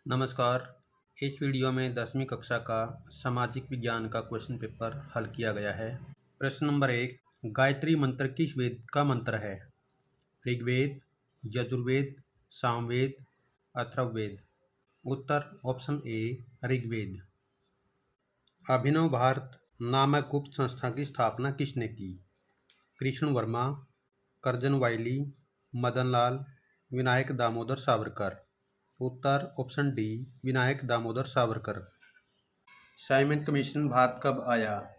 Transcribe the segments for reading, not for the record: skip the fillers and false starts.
नमस्कार। इस वीडियो में 10वीं कक्षा का सामाजिक विज्ञान का क्वेश्चन पेपर हल किया गया है। प्रश्न नंबर 1, गायत्री मंत्र किस वेद का मंत्र है? ऋग्वेद, यजुर्वेद, सामवेद, अथर्ववेद। उत्तर ऑप्शन ए ऋग्वेद। अभिनव भारत नामक गुप्त संस्था की स्थापना किसने की? Krishna Varma, Curzon Wyllie, Madan Lal, Vinayak Damodar Savarkar. उत्तर option D Vinayak Damodar Savarkar. Simon Commission Bharat कब आया?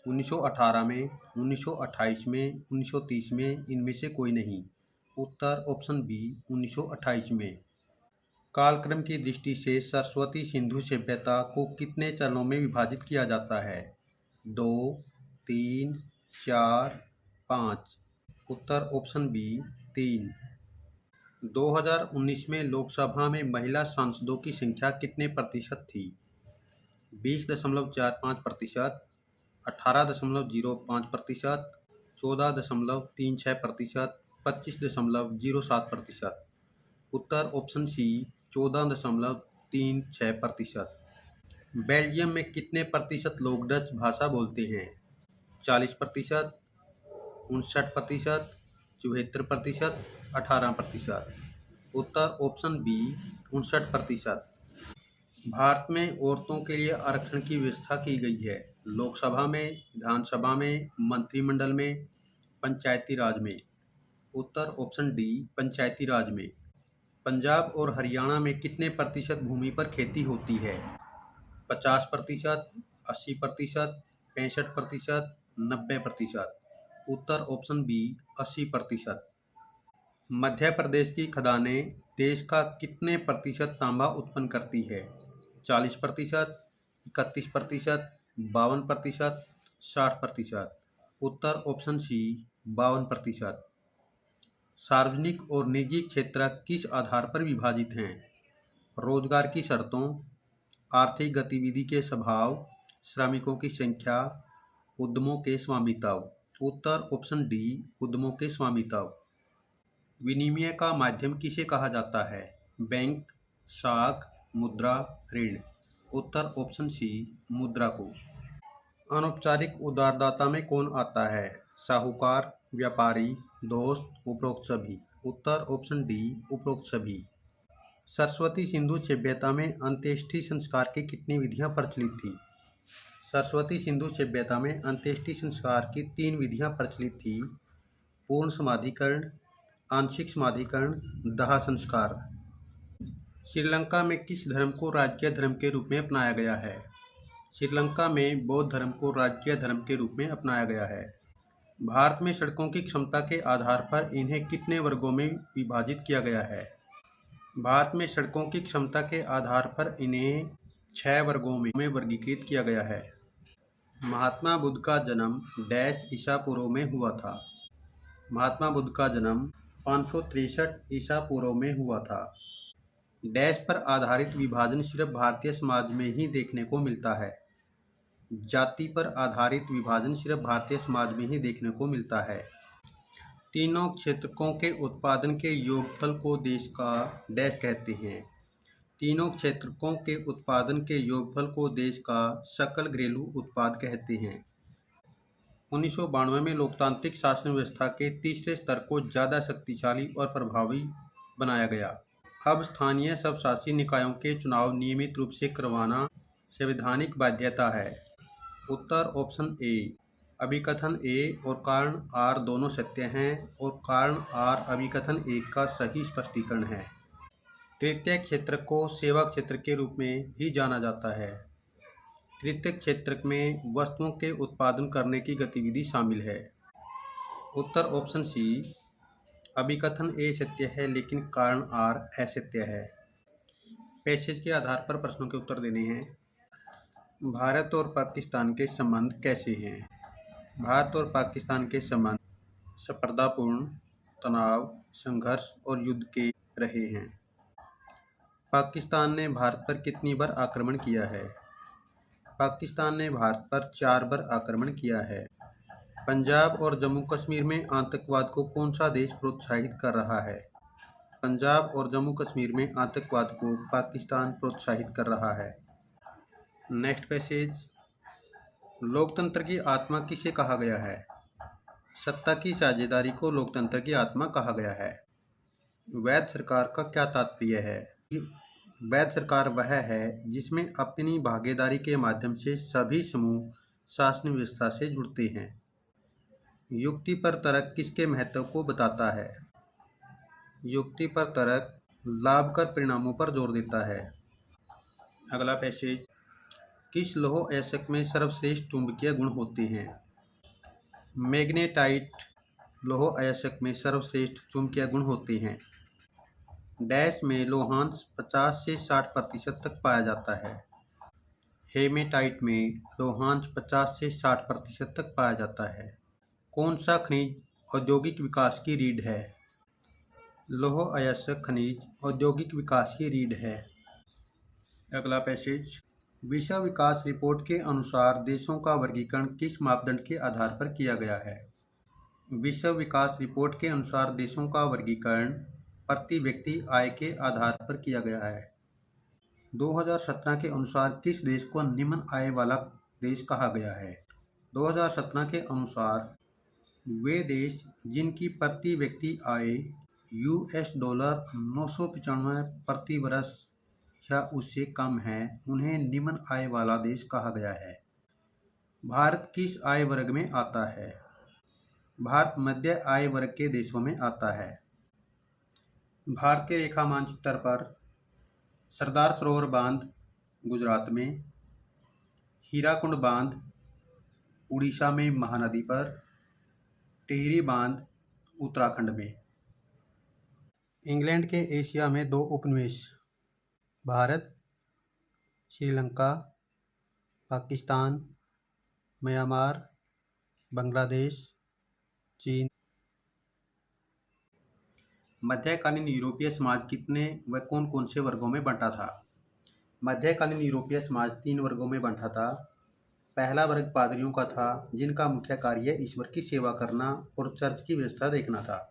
1918 में, 1928 में, 1930 में, इनमें से कोई नहीं। उत्तर ऑप्शन बी 1928 में। कालक्रम की दृष्टि से सरस्वती सिंधु सभ्यता को कितने चरणों में विभाजित किया जाता है? 2, 3, 4, 5। उत्तर ऑप्शन बी 3। 2019 में लोकसभा में महिला सांसदों की संख्या कितने प्रतिशत थी? 20.45%, 18.05%, 14.36%, 25.07%। उत्तर ऑप्शन सी 14.36%। बेल्जियम में कितने प्रतिशत लोग डच भाषा बोलते हैं? 40%, 59%, 74%, 18%। उत्तर ऑप्शन बी 59%। भारत में औरतों के लिए आरक्षण की व्यवस्था की गई है। लोकसभा में, विधानसभा में, मंत्रिमंडल में, पंचायती राज में। उत्तर ऑप्शन डी पंचायती राज में। पंजाब और हरियाणा में कितने प्रतिशत भूमि पर खेती होती है? 50%, 80%, 65%, 90%। उत्तर ऑप्शन बी 80%। मध्य प्रदेश की खदानें देश का कितने प्रतिशत तांबा उत्पन्न करती है? 40%, 31%, 52%, 60%। उत्तर ऑप्शन सी 52%। सार्वजनिक और निजी क्षेत्र किस आधार पर विभाजित हैं? रोजगार की शर्तों, आर्थिक गतिविधि के स्वभाव, श्रमिकों की संख्या, उद्यमों के स्वामित्व। उत्तर ऑप्शन डी उद्यमों के स्वामित्व। विनिमय का माध्यम किसे कहा जाता है? बैंक, साख, मुद्रा, ऋण। उत्तर ऑप्शन सी मुद्रा को। अनौपचारिक उधारदाता में कौन आता है? साहूकार, व्यापारी, दोस्त, उपरोक्त सभी। उत्तर ऑप्शन डी उपरोक्त सभी। सरस्वती सिंधु सभ्यता में अंत्येष्टि संस्कार की कितनी विधियां प्रचलित थी? सरस्वती सिंधु सभ्यता में अंत्येष्टि संस्कार की 3 विधियां प्रचलित थी। पूर्ण समाधिकरण, आंशिक समाधिकरण, दाह संस्कार। श्रीलंका में किस धर्म को राजकीय धर्म के रूप में अपनाया गया है? श्रीलंका में बौद्ध धर्म को राजकीय धर्म के रूप में अपनाया गया है। भारत में सड़कों की क्षमता के आधार पर इन्हें कितने वर्गों में विभाजित किया गया है? भारत में सड़कों की क्षमता के आधार पर इन्हें 6 वर्गों में वर्गीकृत किया गया है। महात्मा बुद्ध का जन्म डैश ईसा पूर्व में हुआ था। महात्मा बुद्ध का जन्म 563 ईसा पूर्व में हुआ था। डैश पर आधारित विभाजन सिर्फ भारतीय समाज में ही देखने को मिलता है। जाति पर आधारित विभाजन सिर्फ भारतीय समाज में ही देखने को मिलता है। तीनों क्षेत्रकों के उत्पादन के योगफल को देश का डैश कहते हैं। तीनों क्षेत्रकों के उत्पादन के योगफल को देश का सकल घरेलू उत्पाद कहते हैं। 1992 में लोकतांत्रिक शासन व्यवस्था के तीसरे स्तर को ज़्यादा शक्तिशाली और प्रभावी बनाया गया। अब स्थानीय स्वशासी निकायों के चुनाव नियमित रूप से करवाना संवैधानिक बाध्यता है। उत्तर ऑप्शन ए। अभिकथन ए और कारण आर दोनों सत्य हैं और कारण आर अभिकथन ए का सही स्पष्टीकरण है। तृतीय क्षेत्र को सेवा क्षेत्र के रूप में भी जाना जाता है। तृतीय क्षेत्र में वस्तुओं के उत्पादन करने की गतिविधि शामिल है। उत्तर ऑप्शन सी। अभिकथन ए सत्य है लेकिन कारण आर असत्य है। पैसेज के आधार पर प्रश्नों के उत्तर देने हैं। भारत और पाकिस्तान के संबंध कैसे हैं? भारत और पाकिस्तान के संबंध स्पर्धापूर्ण, तनाव, संघर्ष और युद्ध के रहे हैं। पाकिस्तान ने भारत पर कितनी बार आक्रमण किया है? पाकिस्तान ने भारत पर 4 बार आक्रमण किया है। पंजाब और जम्मू कश्मीर में आतंकवाद को कौन सा देश प्रोत्साहित कर रहा है? पंजाब और जम्मू कश्मीर में आतंकवाद को पाकिस्तान प्रोत्साहित कर रहा है। नेक्स्ट पैसेज, लोकतंत्र की आत्मा किसे कहा गया है? सत्ता की साझेदारी को लोकतंत्र की आत्मा कहा गया है। वैध सरकार का क्या तात्पर्य है? वैध सरकार वह है जिसमें अपनी भागीदारी के माध्यम से सभी समूह शासन व्यवस्था से जुड़ते हैं। युक्ति पर तर्क किसके महत्व को बताता है? युक्ति पर तर्क लाभकर परिणामों पर जोर देता है। अगला पैसेज, किस लौह अयस्क में सर्वश्रेष्ठ चुंबकीय गुण होते हैं? मैग्नेटाइट लौह अयस्क में सर्वश्रेष्ठ चुंबकीय गुण होते हैं। डैश में लोहांश 50 से 60% तक पाया जाता है। हेमेटाइट में लोहांश 50 से 60% तक पाया जाता है। कौन सा खनिज औद्योगिक विकास की रीढ़ है? लौह अयस्क खनिज औद्योगिक विकास की रीढ़ है। अगला पैसेज, विश्व विकास रिपोर्ट के अनुसार देशों का वर्गीकरण किस मापदंड के आधार पर किया गया है? विश्व विकास रिपोर्ट के अनुसार देशों का वर्गीकरण प्रति व्यक्ति आय के आधार पर किया गया है। 2017 के अनुसार किस देश को निम्न आय वाला देश कहा गया है? 2017 के अनुसार वे देश जिनकी प्रति व्यक्ति आय $995 प्रति वर्ष या उससे कम है उन्हें निम्न आय वाला देश कहा गया है। भारत किस आय वर्ग में आता है? भारत मध्य आय वर्ग के देशों में आता है। भारत के रेखा मानचित्र पर सरदार सरोवर बांध गुजरात में, हीराकुंड बांध उड़ीसा में महानदी पर, टिहरी बांध उत्तराखंड में। इंग्लैंड के एशिया में 2 उपनिवेश भारत, श्रीलंका, पाकिस्तान, म्यांमार, बांग्लादेश, चीन। मध्यकालीन यूरोपीय समाज कितने व कौन कौन से वर्गों में बंटा था? मध्यकालीन यूरोपीय समाज 3 वर्गों में बंटा था। पहला वर्ग पादरियों का था जिनका मुख्य कार्य ईश्वर की सेवा करना और चर्च की व्यवस्था देखना था।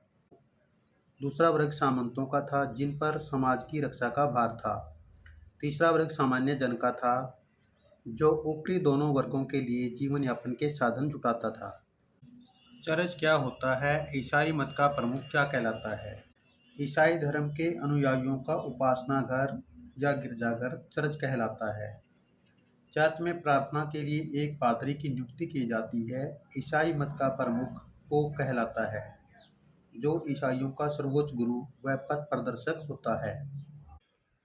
दूसरा वर्ग सामंतों का था जिन पर समाज की रक्षा का भार था। तीसरा वर्ग सामान्य जन का था जो ऊपरी दोनों वर्गों के लिए जीवन यापन के साधन जुटाता था। चर्च क्या होता है? ईसाई मत का प्रमुख क्या कहलाता है? ईसाई धर्म के अनुयायियों का उपासना घर या गिरजाघर चर्च कहलाता है। चर्च में प्रार्थना के लिए एक पादरी की नियुक्ति की जाती है। ईसाई मत का प्रमुख पोप कहलाता है जो ईसाइयों का सर्वोच्च गुरु व पथ प्रदर्शक होता है।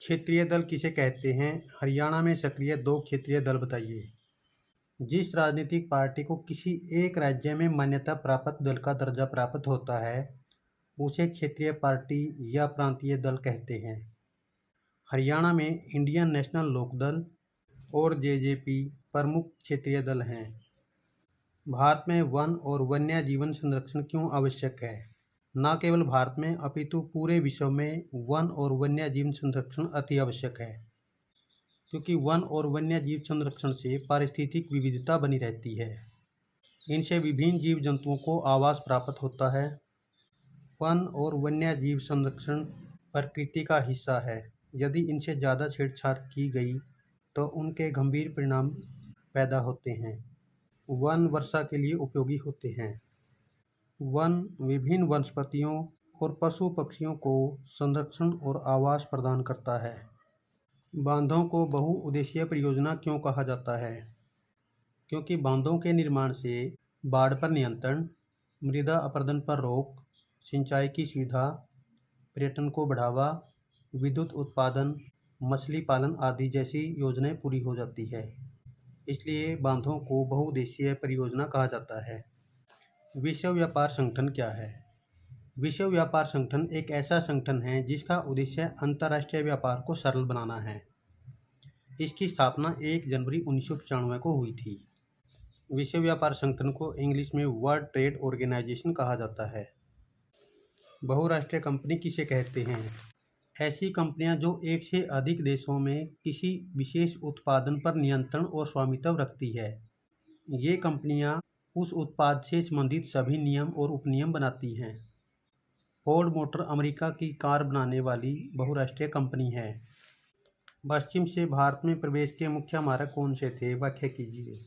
क्षेत्रीय दल किसे कहते हैं? हरियाणा में सक्रिय 2 क्षेत्रीय दल बताइए। जिस राजनीतिक पार्टी को किसी एक राज्य में मान्यता प्राप्त दल का दर्जा प्राप्त होता है उसे क्षेत्रीय पार्टी या प्रांतीय दल कहते हैं। हरियाणा में इंडियन नेशनल लोकदल और जेजेपी प्रमुख क्षेत्रीय दल हैं। भारत में वन और वन्य जीवन संरक्षण क्यों आवश्यक है? न केवल भारत में अपितु पूरे विश्व में वन और वन्य जीवन संरक्षण अति आवश्यक है, क्योंकि वन और वन्य जीव संरक्षण से पारिस्थितिक विविधता बनी रहती है। इनसे विभिन्न जीव जंतुओं को आवास प्राप्त होता है। वन और वन्य जीव संरक्षण प्रकृति का हिस्सा है। यदि इनसे ज़्यादा छेड़छाड़ की गई तो उनके गंभीर परिणाम पैदा होते हैं। वन वर्षा के लिए उपयोगी होते हैं। वन विभिन्न वनस्पतियों और पशु पक्षियों को संरक्षण और आवास प्रदान करता है। बांधों को बहुउद्देशीय परियोजना क्यों कहा जाता है? क्योंकि बांधों के निर्माण से बाढ़ पर नियंत्रण, मृदा अपरदन पर रोक, सिंचाई की सुविधा, पर्यटन को बढ़ावा, विद्युत उत्पादन, मछली पालन आदि जैसी योजनाएं पूरी हो जाती है। इसलिए बांधों को बहुउद्देशीय परियोजना कहा जाता है। विश्व व्यापार संगठन क्या है? विश्व व्यापार संगठन एक ऐसा संगठन है जिसका उद्देश्य अंतर्राष्ट्रीय व्यापार को सरल बनाना है। इसकी स्थापना 1 जनवरी 1995 को हुई थी। विश्व व्यापार संगठन को इंग्लिश में वर्ल्ड ट्रेड ऑर्गेनाइजेशन कहा जाता है। बहुराष्ट्रीय कंपनी किसे कहते हैं? ऐसी कंपनियां जो एक से अधिक देशों में किसी विशेष उत्पादन पर नियंत्रण और स्वामित्व रखती है। ये कंपनियां उस उत्पाद से संबंधित सभी नियम और उपनियम बनाती हैं। फोर्ड मोटर अमेरिका की कार बनाने वाली बहुराष्ट्रीय कंपनी है। पश्चिम से भारत में प्रवेश के मुख्य मार्ग कौन से थे? व्याख्या कीजिए।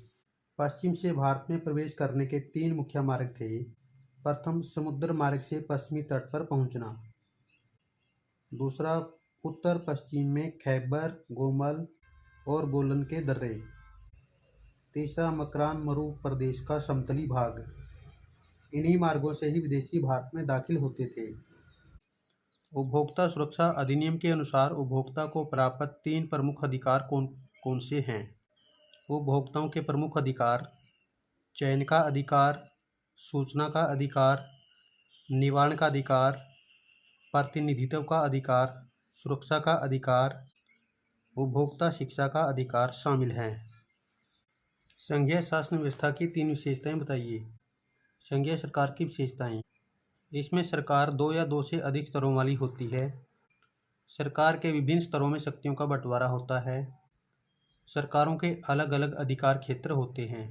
पश्चिम से भारत में प्रवेश करने के 3 मुख्य मार्ग थे। प्रथम, समुद्र मार्ग से पश्चिमी तट पर पहुंचना। दूसरा, उत्तर पश्चिम में खैबर, गोमल और बोलन के दर्रे। तीसरा, मकरान मरु प्रदेश का समतली भाग। इन्हीं मार्गों से ही विदेशी भारत में दाखिल होते थे। उपभोक्ता सुरक्षा अधिनियम के अनुसार उपभोक्ता को प्राप्त 3 प्रमुख अधिकार कौन कौन से हैं? उपभोक्ताओं के प्रमुख अधिकार: चयन का अधिकार, सूचना का अधिकार, निवारण का अधिकार, प्रतिनिधित्व का अधिकार, सुरक्षा का अधिकार, उपभोक्ता शिक्षा का अधिकार शामिल हैं। संघीय शासन व्यवस्था की 3 विशेषताएं बताइए। संघीय सरकार की विशेषताएं: इसमें सरकार 2 या 2 से अधिक स्तरों वाली होती है। सरकार के विभिन्न स्तरों में शक्तियों का बंटवारा होता है। सरकारों के अलग अलग अधिकार क्षेत्र होते हैं।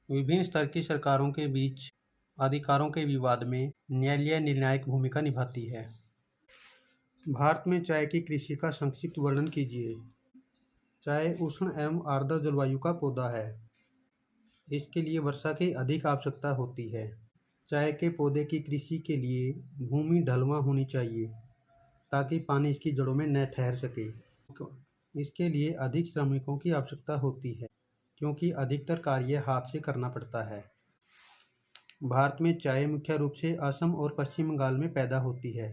विभिन्न स्तर की सरकारों के बीच अधिकारों के विवाद में न्यायालय निर्णायक भूमिका निभाती है। भारत में चाय की कृषि का संक्षिप्त वर्णन कीजिए। चाय उष्ण एवं आर्द्र जलवायु का पौधा है। इसके लिए वर्षा की अधिक आवश्यकता होती है। चाय के पौधे की कृषि के लिए भूमि ढलवां होनी चाहिए ताकि पानी इसकी जड़ों में न ठहर सके। इसके लिए अधिक श्रमिकों की आवश्यकता होती है क्योंकि अधिकतर कार्य हाथ से करना पड़ता है। भारत में चाय मुख्य रूप से असम और पश्चिम बंगाल में पैदा होती है।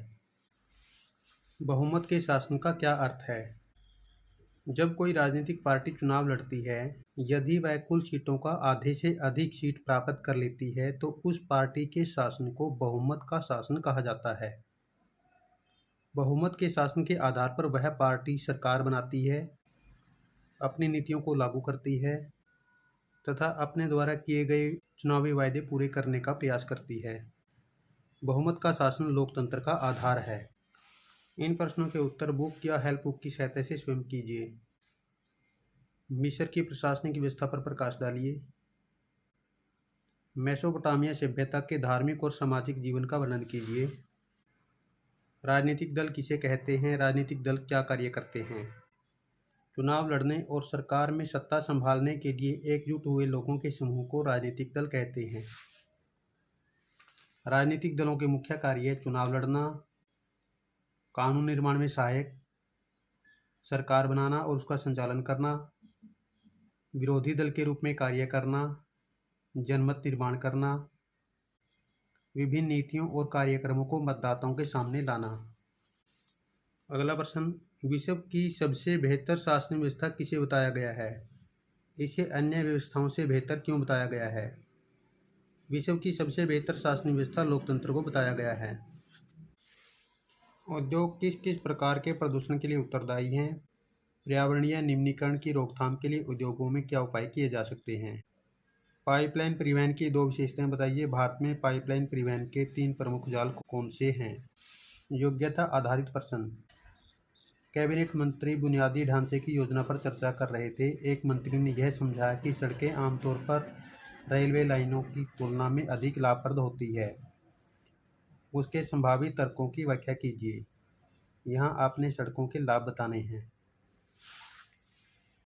बहुमत के शासन का क्या अर्थ है? जब कोई राजनीतिक पार्टी चुनाव लड़ती है, यदि वह कुल सीटों का आधे से अधिक सीट प्राप्त कर लेती है तो उस पार्टी के शासन को बहुमत का शासन कहा जाता है। बहुमत के शासन के आधार पर वह पार्टी सरकार बनाती है, अपनी नीतियों को लागू करती है तथा अपने द्वारा किए गए चुनावी वायदे पूरे करने का प्रयास करती है। बहुमत का शासन लोकतंत्र का आधार है। इन प्रश्नों के उत्तर बुक या हेल्प बुक की सहायता से स्वयं कीजिए। मिस्र की प्रशासनिक व्यवस्था पर प्रकाश डालिए। मेसोपोटामिया सभ्यता के धार्मिक और सामाजिक जीवन का वर्णन कीजिए। राजनीतिक दल किसे कहते हैं? राजनीतिक दल क्या कार्य करते हैं? चुनाव लड़ने और सरकार में सत्ता संभालने के लिए एकजुट हुए लोगों के समूह को राजनीतिक दल कहते हैं। राजनीतिक दलों के मुख्य कार्य चुनाव लड़ना, कानून निर्माण में सहायक, सरकार बनाना और उसका संचालन करना, विरोधी दल के रूप में कार्य करना, जनमत निर्माण करना, विभिन्न नीतियों और कार्यक्रमों को मतदाताओं के सामने लाना। अगला प्रश्न, विश्व की सबसे बेहतर शासन व्यवस्था किसे बताया गया है? इसे अन्य व्यवस्थाओं से बेहतर क्यों बताया गया है? विश्व की सबसे बेहतर शासन व्यवस्था लोकतंत्र को बताया गया है। उद्योग किस किस प्रकार के प्रदूषण के लिए उत्तरदायी हैं? पर्यावरणीय निम्नीकरण की रोकथाम के लिए उद्योगों में क्या उपाय किए जा सकते हैं? पाइपलाइन परिवहन की 2 विशेषताएं बताइए। भारत में पाइपलाइन परिवहन के 3 प्रमुख जाल कौन से हैं? योग्यता आधारित प्रश्न। कैबिनेट मंत्री बुनियादी ढांचे की योजना पर चर्चा कर रहे थे। एक मंत्री ने यह समझाया कि सड़कें आमतौर पर रेलवे लाइनों की तुलना में अधिक लाभप्रद होती है। उसके संभावित तर्कों की व्याख्या कीजिए। यहाँ आपने सड़कों के लाभ बताने हैं।